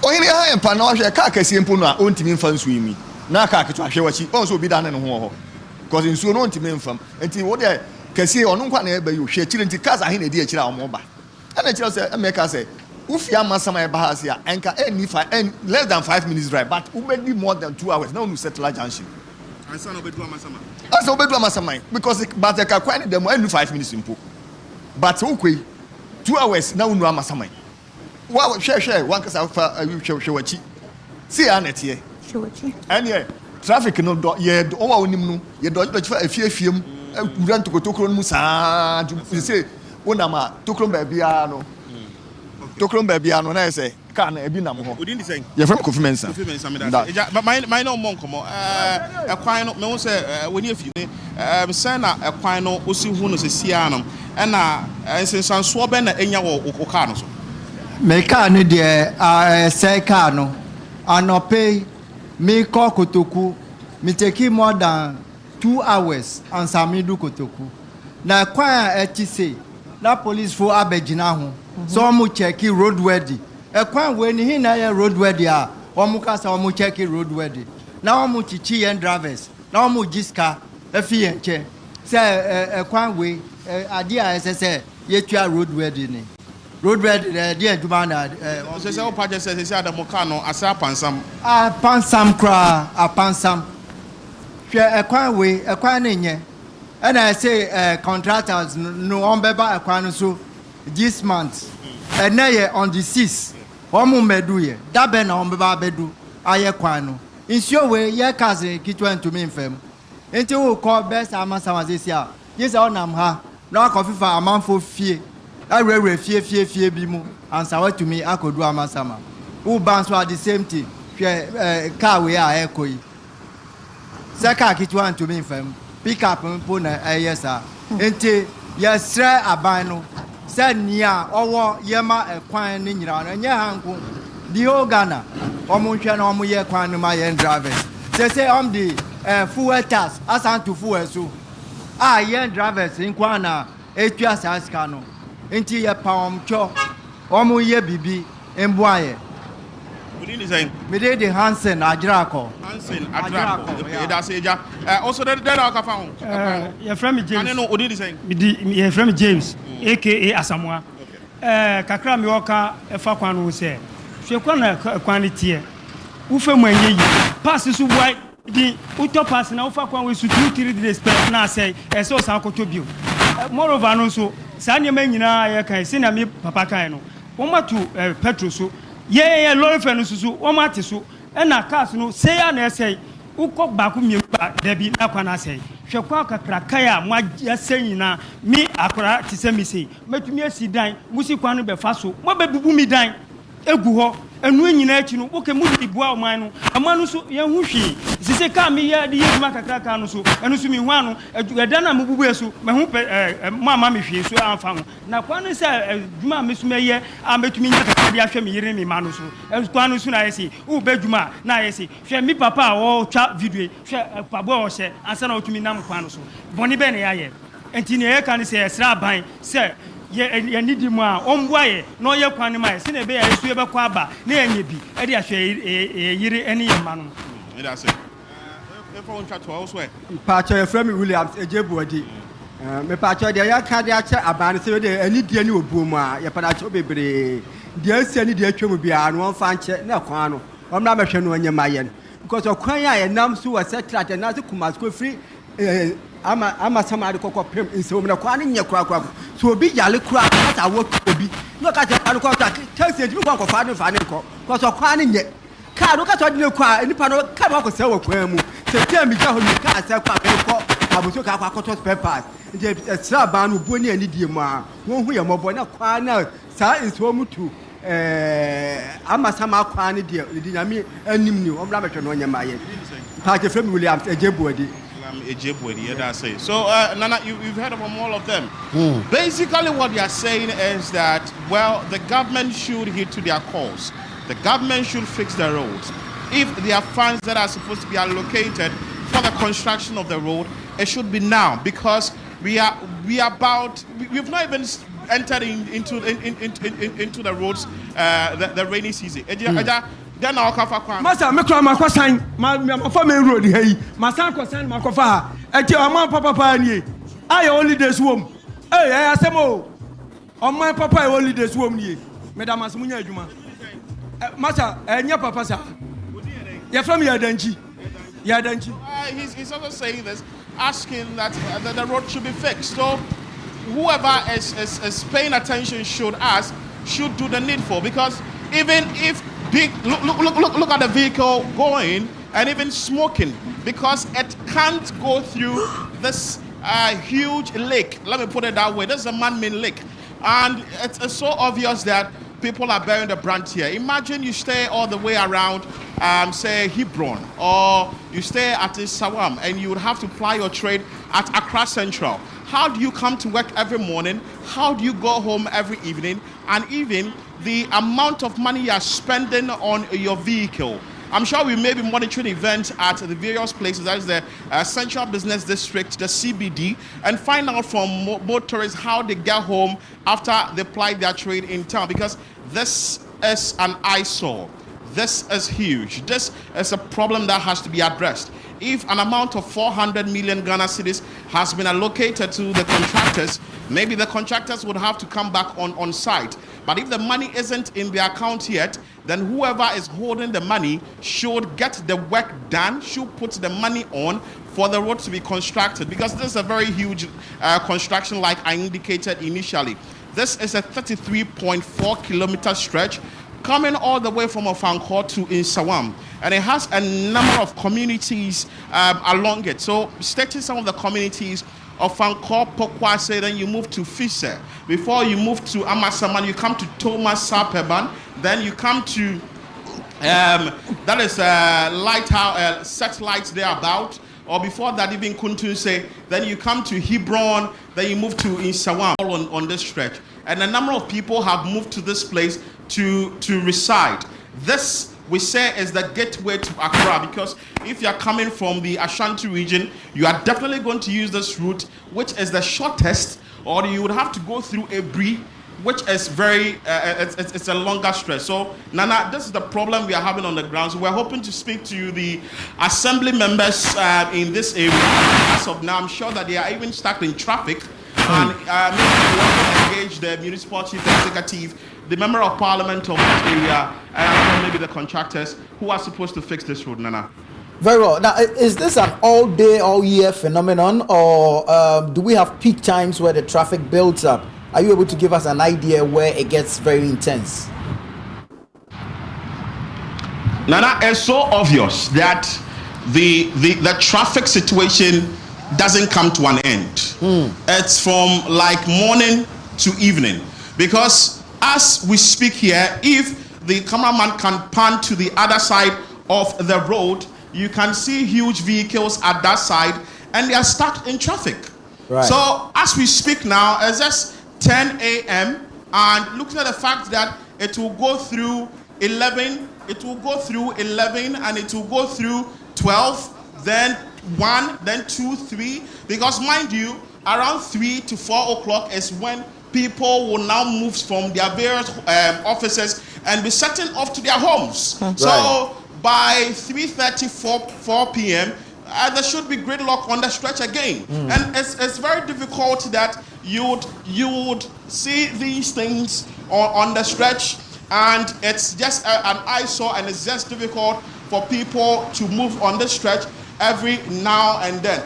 ohini ha empa na ohwe ka kasie mpo no a ontimi mfa nsu yimi na ka keto ahwe wachi on so obi da ne ho ho because nsu no ontimi mfam enti wo de kasie ono nkwa na eba yi hwe chire nti kasa he na di akira omo ba ana chire se emeka se If you are Masama Bahasia, and less than 5 minutes drive, but maybe more than 2 hours. Now you settle junction. And son of Bedouin Masama. As Obedu Masama, because but I can quite them only 5 minutes in pool. But okay, 2 hours now no Masama. Wow, share one case of Shawachi. See, Annette here. Shawachi. And yeah, traffic no do, yeah, all no, you don't a few film, run to go to Kron Musa, you say, Unama, Tokron Babiano. Tokron Babiano, I say, can a binam. We didn't say, you're from Confidence. But my no monkomo, a quino, no say, when you feel Sana, a quino, Usi Hunus, a Sianum, and since I'm swabbing at Enya or Canos. Mekani de Sekano, Anope, me Kotoku, me take more than 2 hours and Samidu Kotoku. Na kwa etise, na police for Abejinahu, so mu check road ready. A kwa when he na road ready a, omukasa omu check road ready. Na omu chichi and drivers, na omu jiska, a fee and che. Say a kwa way, idea as say, yet you are road ready. Road ready, dear Jumana. Says our party says, the Mocano, as a pansam. A pansam cra, a pansam. Share a quan way, a quan in ye. And I say, contractors no on beba a quan so this month. And nay on the 6th. Omu meduye, Daben on beba bedu, aye quano. In your way, ye cousin, Kitwan to me fem. Until we call best Amasama this year. Yes, on ha. No coffee for a month for fear. I read fear bimu and saw to me I could do Amasama. Who bounce at the same thing. Car we are echoing. Saka Kitwan to me fem. Pick up and put a yes, sir. Until yes, sir, a bino. Said near or Yama a quine in your and your uncle. The old Ghana. Omushan Omuya Quan my end drivers. They say I'm the fuel task as I'm to fuel so. Ah, young drivers in Quana, 8 years as cano. Into your palm chop. Omuye bibi, and boy. We didn't say, Medade Hansen, Adraco. Hansen, Adraco. That's it. Also, that I found. Your friend James. I know what did he say? Your friend James, aka Asamoah. Kakra Mioka, a Fakwan who said, Shekwana quantity. Ufe mwenye passes who white the Utopas and Ofakwan with 2-3 days per now say, and so Sanko to you. Moreover, also, Sanya Menina, I can send a me Papa Kano. Oma to Petrosu. Ye lorry fenusu omatisu na cars no say na say ukọ baku mi debi na kwana say hwekwa kakra kaya mo asɛn na mi akora ti sɛ mi sei metumi asi dan musi kwano be fa so mo bebubu mi dan egu hɔ enu nyina achi no woke mu di bua ɔman no so ye hu hwi sise ka mi ye di yeduma kakra ka no so enu so mi hu ano ɛda na mububu esu me hu mama mi hwi so amfa ho na kwano sɛ dwuma me so meyɛ a metumi nya kakra di ahwɛ mi yire mi ma no so kwano so na yesi wo be dwuma na yesi hwɛ mi papa a wo twa video hwɛ pabo a wo hyɛ ansa na otumi nam kwano so bɔne be na yɛ enti ne yɛ ka ne sɛ ɛsra ban sɛ ye nidi mu a ombuaye no ye kwan ma se na be ya esu ye be kwa aba na enye bi e de ahwe yire ene ye ma no me da say e for uncha to also Pacho ye frame Williams ejebuadi me pacho de ya ka de ache aban se de anidie ne obuo mu a ye pada cho bebre de asia ni de atwam bia no fa nche na kwan no omna mehwe no onye maye no because okwan ya ye nam so wa settled na se kumasko free ama sama de kokko pem nso na kwa ne nye kura so obi yale kura ata wo obi no ka je anu ko ta taxi eji ko fa ne ko so kwa ne nye ka do ka so de kwa nipa no ka ba ko se wo kwa mu se tia mi ja ho ni ka se kwa ko abuso ka kwa kotos papers je sra ba no bo ni ani die mu a won hu ye mobo na kwa na sa nso mu tu ama sama kwa ne die di nyame anim ni o mra betwe no nya maye pa je frame Williams ejebuadi So, Nana, you've heard of all of them. Basically, what they are saying is that, well, the government should heed to their calls. The government should fix the roads. If there are funds that are supposed to be allocated for the construction of the road, it should be now, because we've not even entered into the roads, the rainy season. Then I'll come for Master, me cry my question. My main road here. My son question my kofa. Eti o papa ni. I only this wom. Hey, I asemo. O my papa only this wom ni. Madam Asmunya Juma. Master, nya papa sa. You're from Yadanchi. He's also saying this, asking that the road should be fixed. So whoever is paying attention should do the needful, because even if look at the vehicle going and even smoking, because it can't go through this huge lake. Let me put it that way. This is a man-made lake, and it's so obvious that people are bearing the brunt here. Imagine you stay all the way around, say Hebron, or you stay at Nsawam, and you would have to ply your trade at Accra Central. How do you come to work every morning? How do you go home every evening? And even the amount of money you are spending on your vehicle. I'm sure we may be monitoring events at the various places, that is the Central Business District, the CBD, and find out from motorists how they get home after they ply their trade in town, because this is an eyesore. This is huge. This is a problem that has to be addressed. If an amount of 400 million Ghana cedis has been allocated to the contractors, maybe the contractors would have to come back on site. But if the money isn't in the account yet, then whoever is holding the money should get the work done, should put the money on for the road to be constructed, because this is a very huge construction, like I indicated initially. This is a 33.4 kilometer stretch coming all the way from Ofankor to Nsawam, and it has a number of communities along it. So stating some of the communities: Ofankor, Pokwase, then you move to Fise. Before you move to Amasaman, you come to Thomas Sapeban, then you come to that is lighthouse, satellites thereabout. Or before that, even Kuntunse, then you come to Hebron, then you move to Nsawam on this stretch. And a number of people have moved to this place to reside. This, we say, is the gateway to Accra, because if you're coming from the Ashanti region, you are definitely going to use this route, which is the shortest, or you would have to go through Ebri, which is very, it's a longer stretch. So, Nana, this is the problem we are having on the ground. So we're hoping to speak to the assembly members in this area. As of now, I'm sure that they are even stuck in traffic. And maybe we want to engage the municipal chief executive, the member of parliament of this area, and maybe the contractors who are supposed to fix this road, Nana. Very well. Now, is this an all-day, all-year phenomenon, or do we have peak times where the traffic builds up? Are you able to give us an idea where it gets very intense? Nana, it's so obvious that the traffic situation doesn't come to an end. It's from like morning to evening, because as we speak here, if the cameraman can pan to the other side of the road, you can see huge vehicles at that side, and they are stuck in traffic. Right. So as we speak now, it's just 10 a.m. and looking at the fact that it will go through 11, it will go through 11, and it will go through 12, then 1, then 2, 3, because mind you, around 3 to 4 o'clock is when people will now move from their various offices and be setting off to their homes. Right. So by 3:30, 4 p.m., there should be gridlock on the stretch again. And it's very difficult that you would see these things on the stretch, and it's just an eyesore, and it's just difficult for people to move on the stretch every now and then.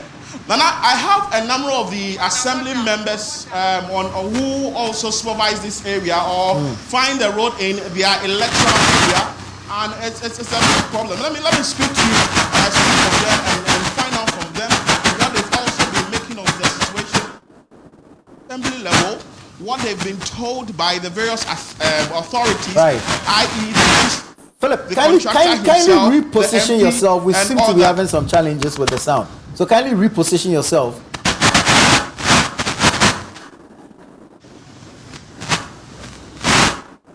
Now, I have a number of the assembly members on who also supervise this area or find the road in their electoral area, and it's a big problem. Let me speak to some of them and find out from them what they've also been making of the situation. Assembly level, what they've been told by the various authorities, right. i.e. Philip, kindly reposition yourself. We seem to be having some challenges with the sound. So kindly reposition yourself.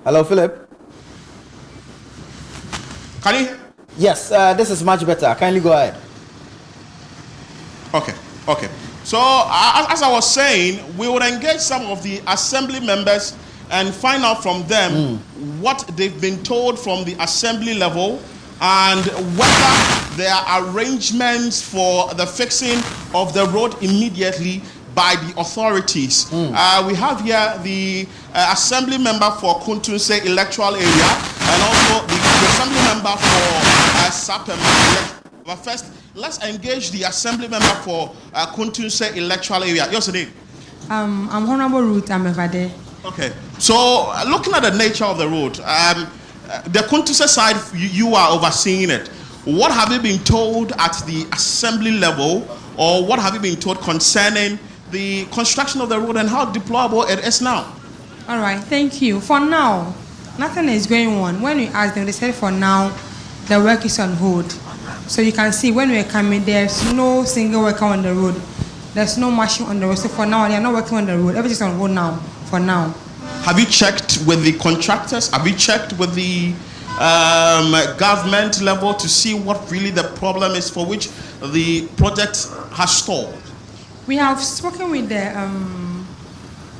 Hello, Philip. Can you? Yes, this is much better. Kindly go ahead. Okay. So, as I was saying, we would engage some of the assembly members and find out from them what they've been told from the assembly level, and whether there are arrangements for the fixing of the road immediately by the authorities. We have here the assembly member for Kuntunse electoral area and also the assembly member for Sapem. But first, let's engage the assembly member for Kuntunse electoral area. What's your name? I'm Honorable Ruth Amevade. Okay. So, looking at the nature of the road, the Kuntunse side, you are overseeing it. What have you been told at the assembly level, or what have you been told concerning the construction of the road and how deployable it is now? All right, thank you. For now, nothing is going on. When we asked them, they said for now, the work is on hold. So you can see when we're coming, there's no single worker on the road. There's no machine on the road. So for now, they are not working on the road. Everything's on hold now, for now. Have you checked with the contractors? Have you checked with the government level to see what really the problem is for which the project has stalled? We have spoken with the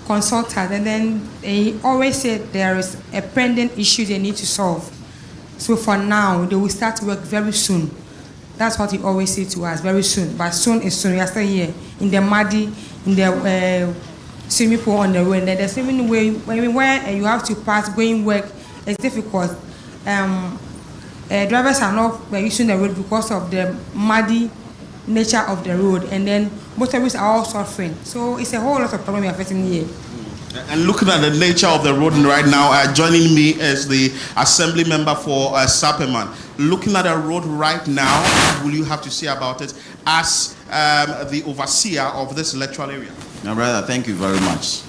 consultant, and then they always said there is a pending issue they need to solve. So for now, they will start work very soon. That's what he always say to us, very soon. But soon is soon. We are still here in the muddy, in the swimming pool on the road. And there's even way where you have to pass going work. It's difficult. Drivers are not using the road because of the muddy nature of the road, and then motorists are all suffering. So it's a whole lot of problem we are facing here. And looking at the nature of the road right now, joining me is the assembly member for Sapeman. Looking at the road right now, what will you have to say about it as the overseer of this electoral area? My brother, thank you very much.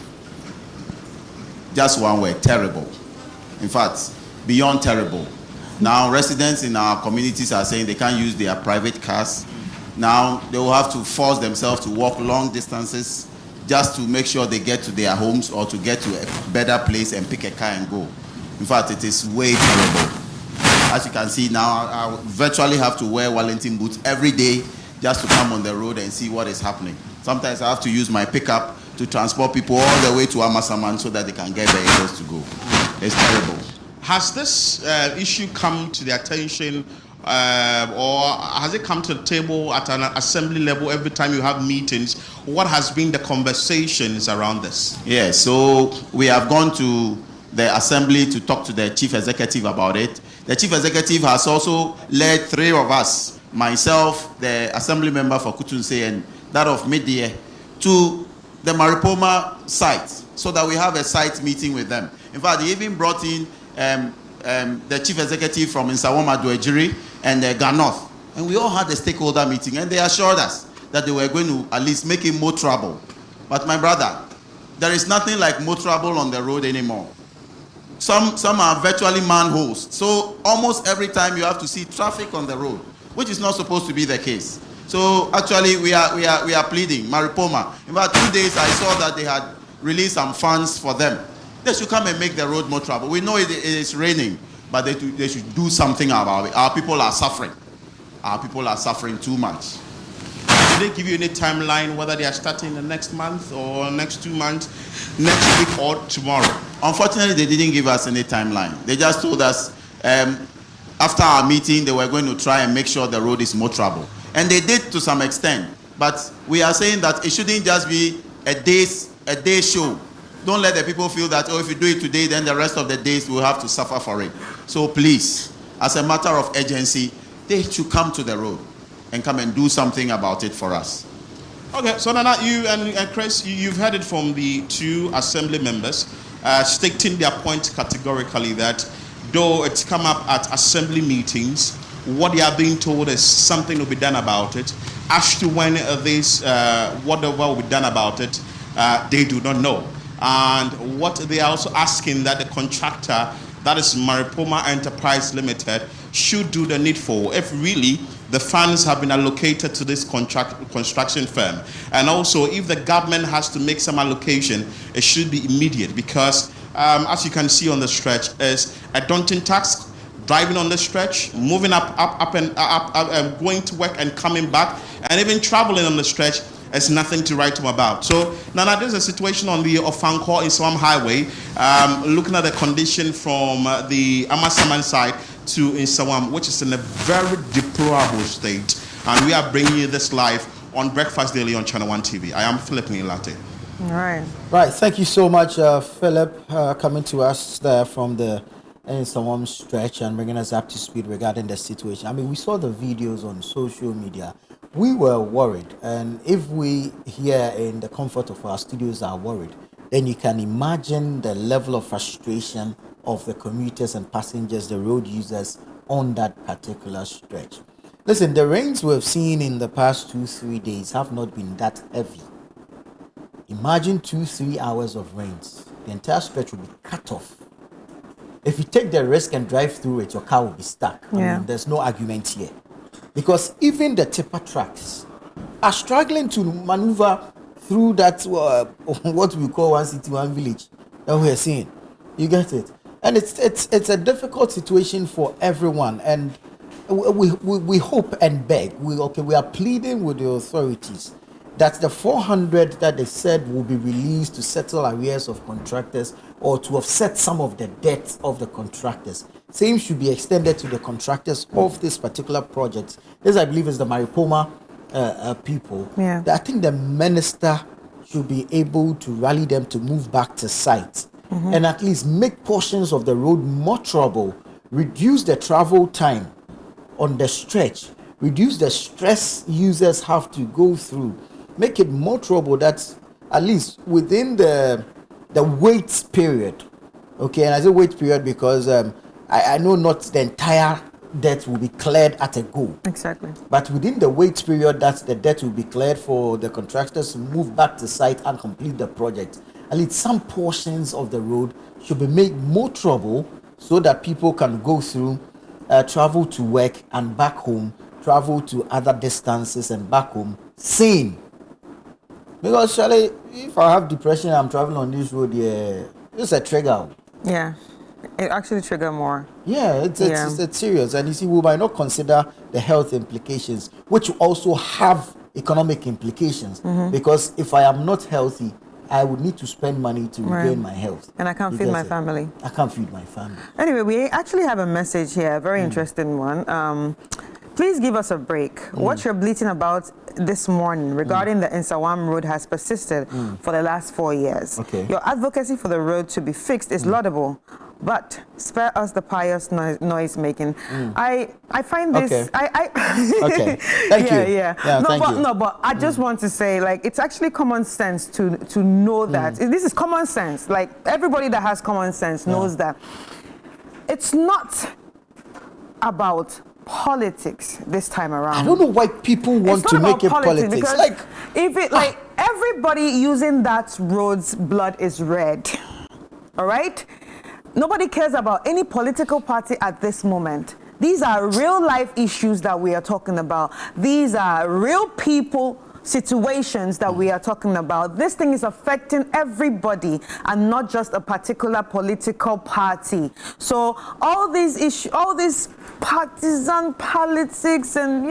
Just one word, terrible. In fact, beyond terrible. Now, residents in our communities are saying they can't use their private cars. Now, they will have to force themselves to walk long distances just to make sure they get to their homes or to get to a better place and pick a car and go. In fact, it is way terrible. As you can see now, I virtually have to wear Wellington boots every day just to come on the road and see what is happening. Sometimes I have to use my pickup to transport people all the way to Amasaman so that they can get vehicles to go. It's terrible. Has this issue come to the attention or has it come to the table at an assembly level every time you have meetings? What has been the conversations around this? Yeah, so we have gone to the assembly to talk to the chief executive about it. The chief executive has also led 3 of us, myself, the assembly member for Kutunse, and that of Media, to the Maripoma site so that we have a site meeting with them. In fact, they even brought in the chief executive from Nsawam Aduejiri and Ganoth. And we all had a stakeholder meeting, and they assured us that they were going to at least make it more trouble. But my brother, there is nothing like more trouble on the road anymore. Some are virtually manholes. So almost every time you have to see traffic on the road, which is not supposed to be the case. So actually we are pleading, Maripoma. In fact, 2 days I saw that they had released some funds for them. They should come and make the road more trouble. We know it is raining, but they should do something about it. Our people are suffering. Our people are suffering too much. Did they give you any timeline, whether they are starting the next month or next 2 months, next week or tomorrow? Unfortunately, they didn't give us any timeline. They just told us after our meeting, they were going to try and make sure the road is more trouble. And they did to some extent. But we are saying that it shouldn't just be a day show. Don't let the people feel that, oh, if you do it today, then the rest of the days we'll have to suffer for it. So please, as a matter of urgency, they should come to the road and come and do something about it for us. Okay, so Nana, you and Chris, you've heard it from the 2 assembly members stating their point categorically that though it's come up at assembly meetings, what they are being told is something will be done about it. As to when whatever will be done about it, they do not know. And what they are also asking that the contractor, that is Maripoma Enterprise Limited, should do the needful if really the funds have been allocated to this construction firm. And also, if the government has to make some allocation, it should be immediate because, as you can see on the stretch, is a daunting task. Driving on the stretch, moving up and going to work and coming back, and even traveling on the stretch is nothing to write home about. So, Nana, there's a situation on the Ofankor Nsawam Highway, looking at the condition from the Amasaman side to Nsawam, which is in a very deplorable state. And we are bringing you this live on Breakfast Daily on Channel One TV. I am Philip Latte. All right. Right. Thank you so much, Philip, coming to us there from the Nsawam stretch and bringing us up to speed regarding the situation. I mean, we saw the videos on social media. We were worried, and if we here in the comfort of our studios are worried, then you can imagine the level of frustration of the commuters and passengers, the road users on that particular stretch. Listen, the rains we've seen in the past 2-3 days have not been that heavy. Imagine 2-3 hours of rains. The entire stretch will be cut off. If you take the risk and drive through it, your car will be stuck. I mean, there's no argument here. Because even the tipper trucks are struggling to maneuver through that, what we call one city, one village that we're seeing. You get it? And it's a difficult situation for everyone. And we hope and beg. We are pleading with the authorities that the 400 that they said will be released to settle arrears of contractors or to offset some of the debts of the contractors. Same should be extended to the contractors of this particular project. This, I believe, is the Maripoma people. Yeah. I think the minister should be able to rally them to move back to site and at least make portions of the road motorable, reduce the travel time on the stretch, reduce the stress users have to go through, make it motorable that at least within the wait period. Okay, and I say wait period because I know not the entire debt will be cleared at a go. Exactly. But within the wait period, that the debt will be cleared for the contractors to move back to site and complete the project. At least some portions of the road should be made motorable so that people can go through, travel to work and back home, travel to other distances and back home sane. Because Charlie, if I have depression, I'm traveling on this road, it's a trigger. Yeah, it actually trigger more. Yeah, it's serious. And you see, we might not consider the health implications, which also have economic implications. Because if I am not healthy, I would need to spend money to regain my health. And I can't feed my family. I can't feed my family. Anyway, we actually have a message here, a very interesting one. Please give us a break. What you're bleating about this morning regarding the Nsawam road has persisted for the last 4 years. Okay. Your advocacy for the road to be fixed is laudable, but spare us the pious noise making. I find this. Okay. Okay. Thank you. Yeah. But I just want to say, like, it's actually common sense to know that this is common sense. Like, everybody that has common sense knows that it's not about politics this time around. I don't know why people want to make it politics. Like, if it everybody using that road's blood is red. All right? Nobody cares about any political party at this moment. These are real life issues that we are talking about. These are real people situations that we are talking about. This thing is affecting everybody and not just a particular political party. So all these issues, all these partisan politics and,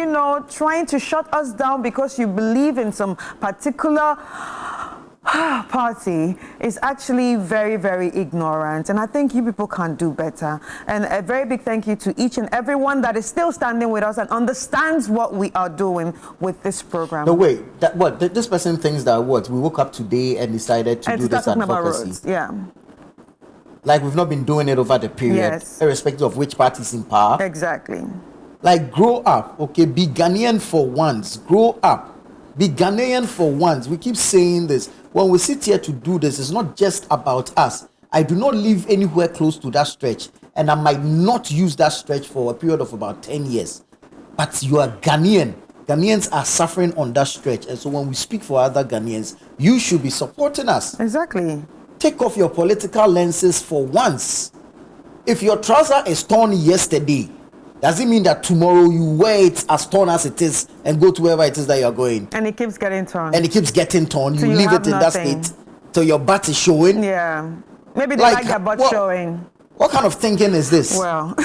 trying to shut us down because you believe in some particular party is actually very, very ignorant, and I think you people can do better. And a very big thank you to each and everyone that is still standing with us and understands what we are doing with this program. No, wait, this person thinks that we woke up today and decided to do this advocacy. Yeah. Like we've not been doing it over the period, irrespective of which party is in power. Exactly. Like, grow up, okay? Be Ghanaian for once. Grow up. Be Ghanaian for once. We keep saying this. When we sit here to do this, it's not just about us. I do not live anywhere close to that stretch, and I might not use that stretch for a period of about 10 years. But you are Ghanaian. Ghanaians are suffering on that stretch. And so when we speak for other Ghanaians, you should be supporting us. Exactly. Take off your political lenses for once. If your trouser is torn yesterday, does it mean that tomorrow you wear it as torn as it is and go to wherever it is that you're going? And it keeps getting torn. And it keeps getting torn. So you leave it in nothing. that state till your butt is showing. Yeah. Maybe they like their butt showing. What kind of thinking is this? Well.